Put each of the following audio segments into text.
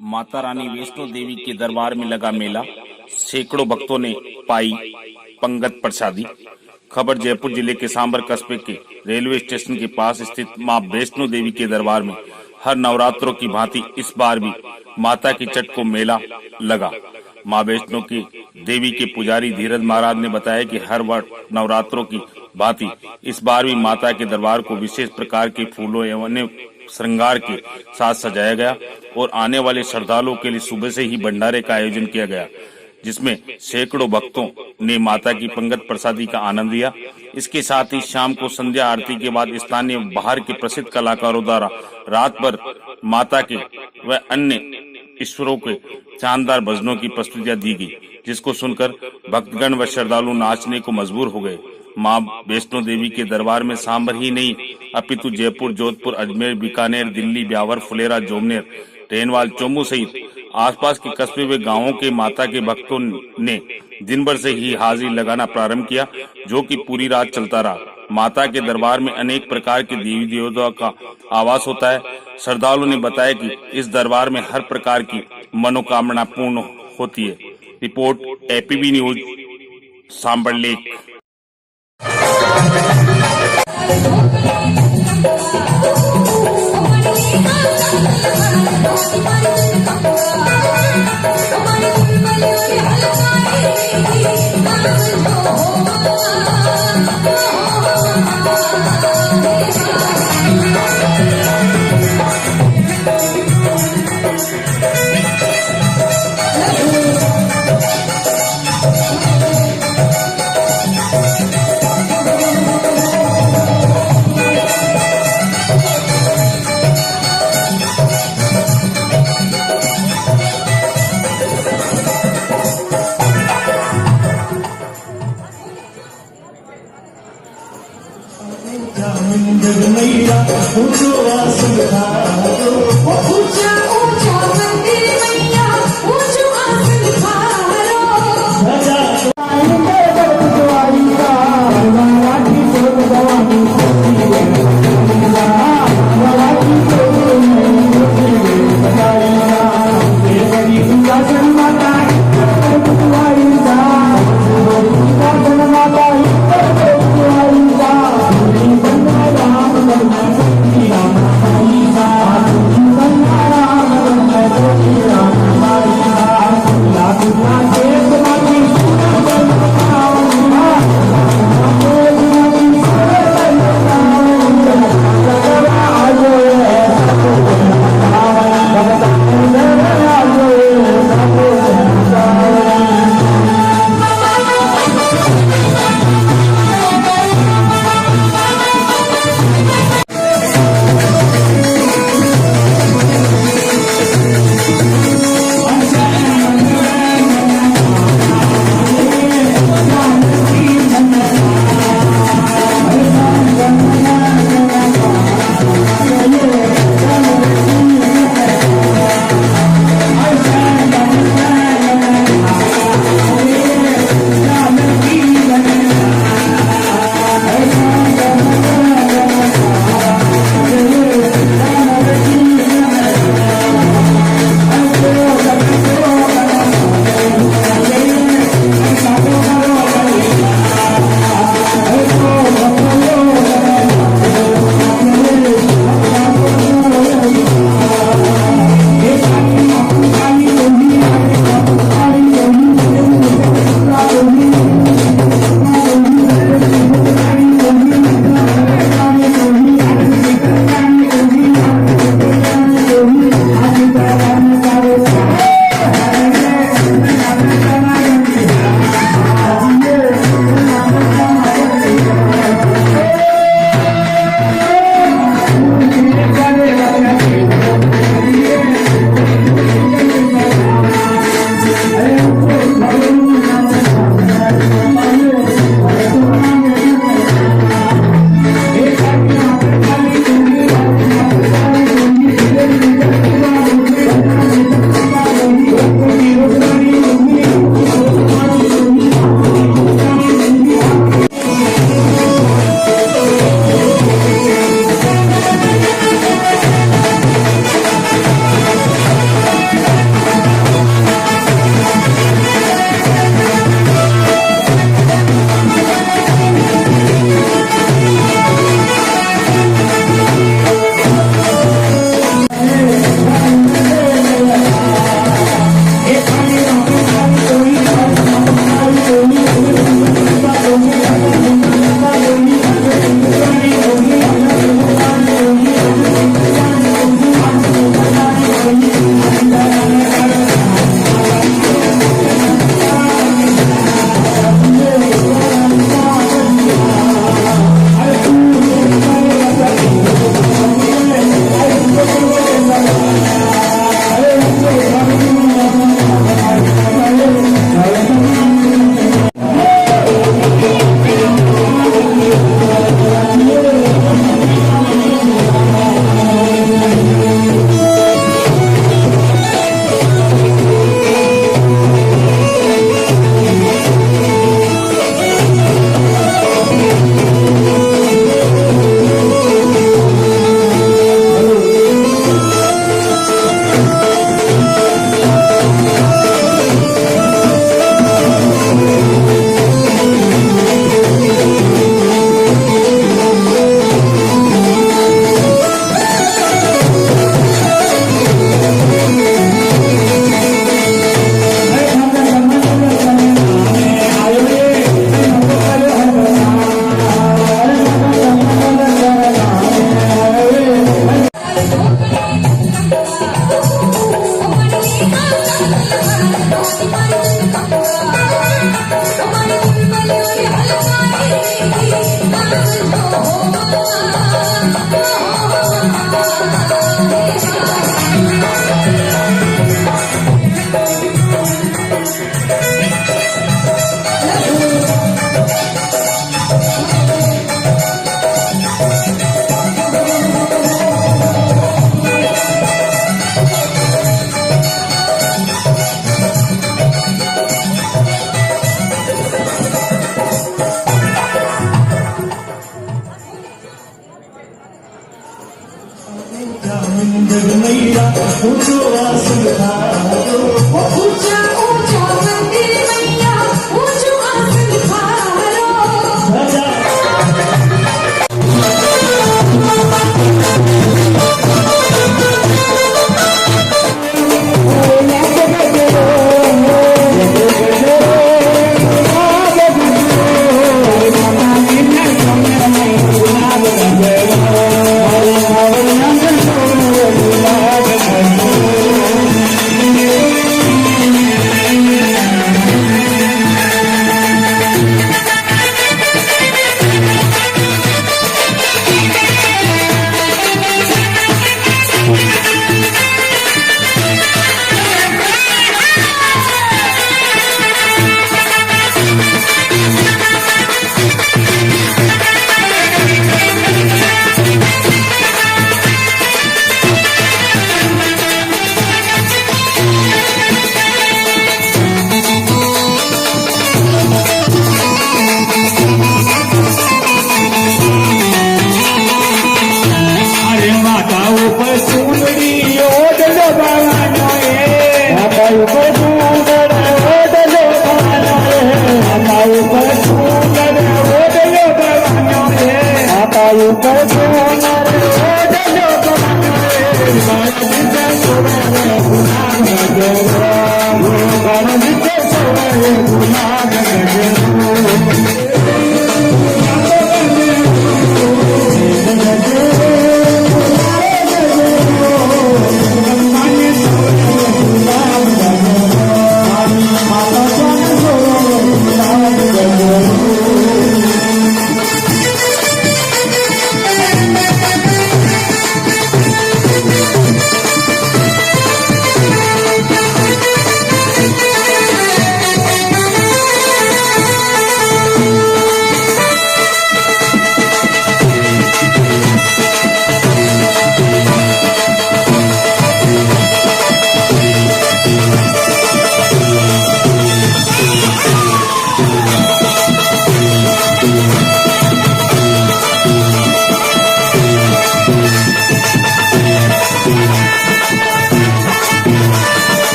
माता रानी वैष्णो देवी के दरबार में लगा मेला, सैकड़ों भक्तों ने पाई पंगत प्रसादी। खबर जयपुर जिले के सांबर कस्बे के रेलवे स्टेशन के पास स्थित मां वैष्णो देवी के दरबार में हर नवरात्रों की भांति इस बार भी माता की छठ को मेला लगा। मां वैष्णो की देवी के पुजारी धीरज महाराज ने बताया कि हर वर्ष नवरात्रों की भांति इस बार भी माता के दरबार को विशेष प्रकार के फूलों एवं अन्य श्रृंगार के साथ सजाया गया और आने वाले श्रद्धालुओं के लिए सुबह से ही भंडारे का आयोजन किया गया, जिसमें सैकड़ों भक्तों ने माता की पंगत प्रसादी का आनंद लिया। इसके साथ ही शाम को संध्या आरती के बाद स्थानीय बाहर के प्रसिद्ध कलाकारों द्वारा रात भर माता के व अन्य ईश्वरों के शानदार भजनों की प्रस्तुतियां दी गई, जिसको सुनकर भक्तगण व श्रद्धालु नाचने को मजबूर हो गए। मां वैष्णो देवी के दरबार में सांबर ही नहीं अपितु जयपुर, जोधपुर, अजमेर, बीकानेर, दिल्ली, ब्यावर, फुलेरा, जोमनेर, रेनवाल, चोमू सहित आसपास के कस्बे व गांवों के माता के भक्तों ने दिन भर से ही हाजिरी लगाना प्रारंभ किया, जो कि पूरी रात चलता रहा। माता के दरबार में अनेक प्रकार के देवी देवताओं का आवास होता है। श्रद्धालुओं ने बताया कि इस दरबार में हर प्रकार की मनोकामना पूर्ण होती है। Report ABP news, Sambhar lake.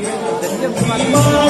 जल्दी हम घुमा देंगे।